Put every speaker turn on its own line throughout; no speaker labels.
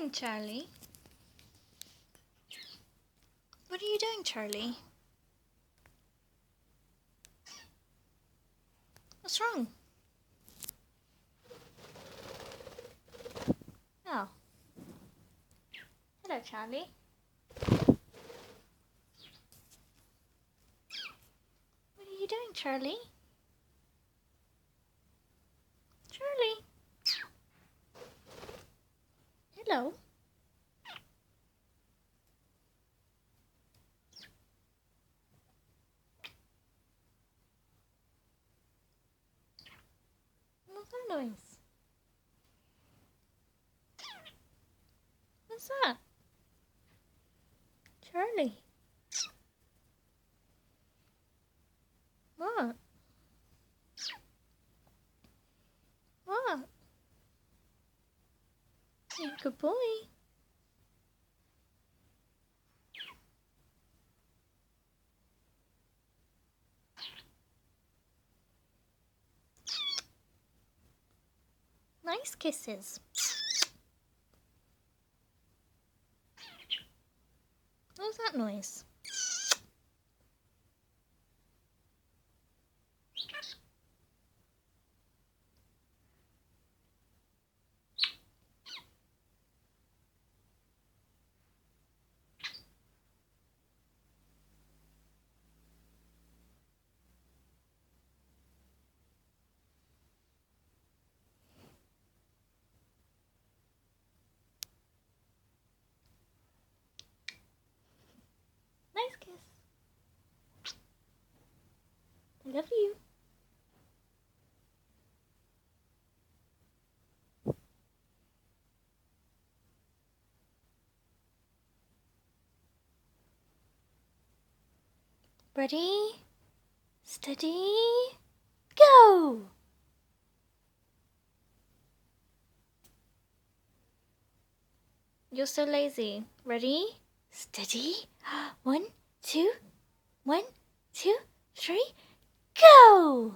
doing, Charlie? What are you doing, Charlie? What's wrong? Oh. Hello, Charlie. What are you doing, Charlie? Charlie? Hello? What's that noise? What's that? Charlie? What? What? You're a good boy. Nice kisses. What was that noise? Nice kiss. I love you. Ready, steady, go! You're so lazy. Ready, steady, 1, 2, 1, 2, 3, go!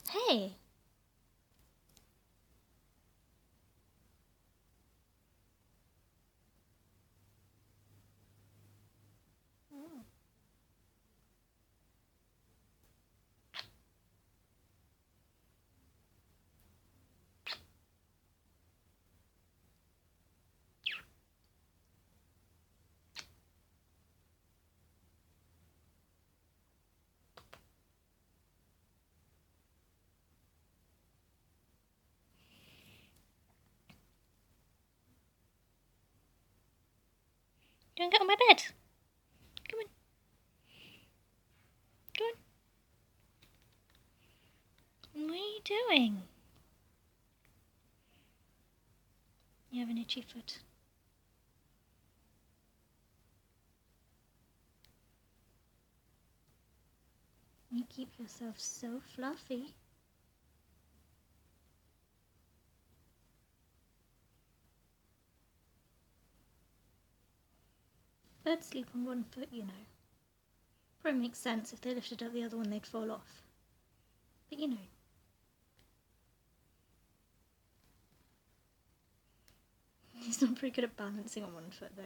Hey. Go and get on my bed. Come on. Go on. What are you doing? You have an itchy foot. You keep yourself so fluffy. Birds sleep on one foot, you know. Probably makes sense. If they lifted up the other one, they'd fall off. But you know. He's not very good at balancing on one foot, though.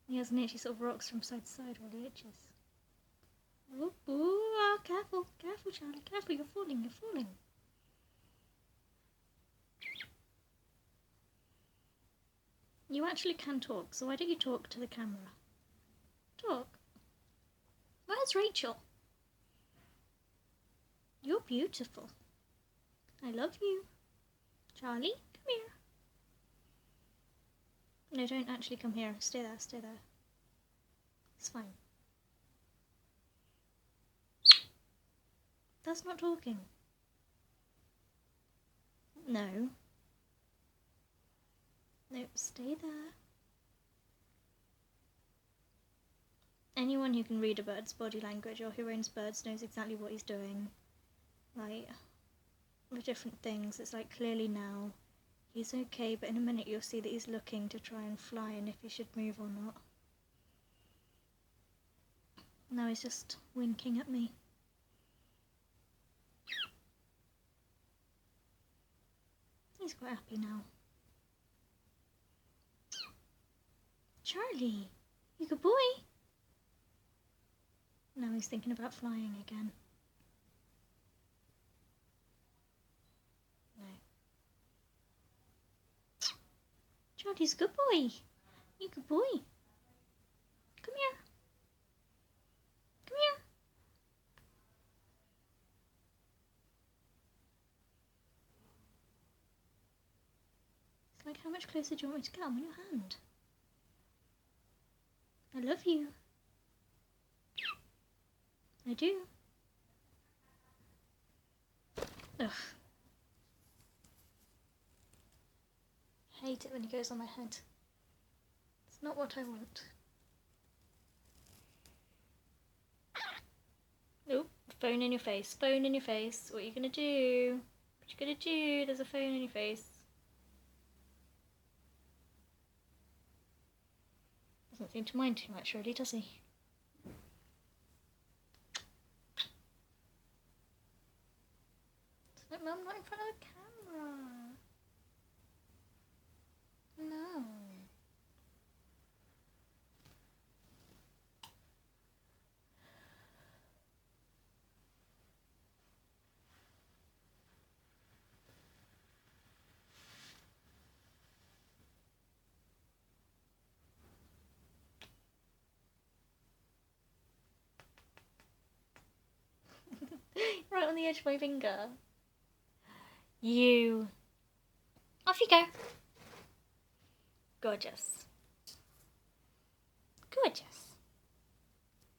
He has an itch. He sort of rocks from side to side while he itches. Ooh, ooh, careful, careful, Charlie, careful. You're falling, you're falling. You actually can talk, so why don't you talk to the camera? Talk. Where's Rachel? You're beautiful. I love you. Charlie, come here. No, don't actually come here. Stay there, stay there. It's fine. That's not talking. No. Nope, stay there. Anyone who can read a bird's body language or who owns birds knows exactly what he's doing. Like, with different things, it's like clearly now he's okay, but in a minute you'll see that he's looking to try and fly and if he should move or not. Now he's just winking at me. He's quite happy now. Charlie, you good boy. Now he's thinking about flying again. No. Charlie's a good boy. You good boy. Come here. Come here. It's like, how much closer do you want me to get? I'm on your hand. I love you. I do. Ugh. I hate it when he goes on my head. It's not what I want. Nope. Phone in your face. Phone in your face. What are you gonna do? What you gonna do? There's a phone in your face. Doesn't seem to mind too much, really, does he? It's like, Mum, not in front of the camera. No. Right on the edge of my finger. You. Off you go. Gorgeous. Gorgeous.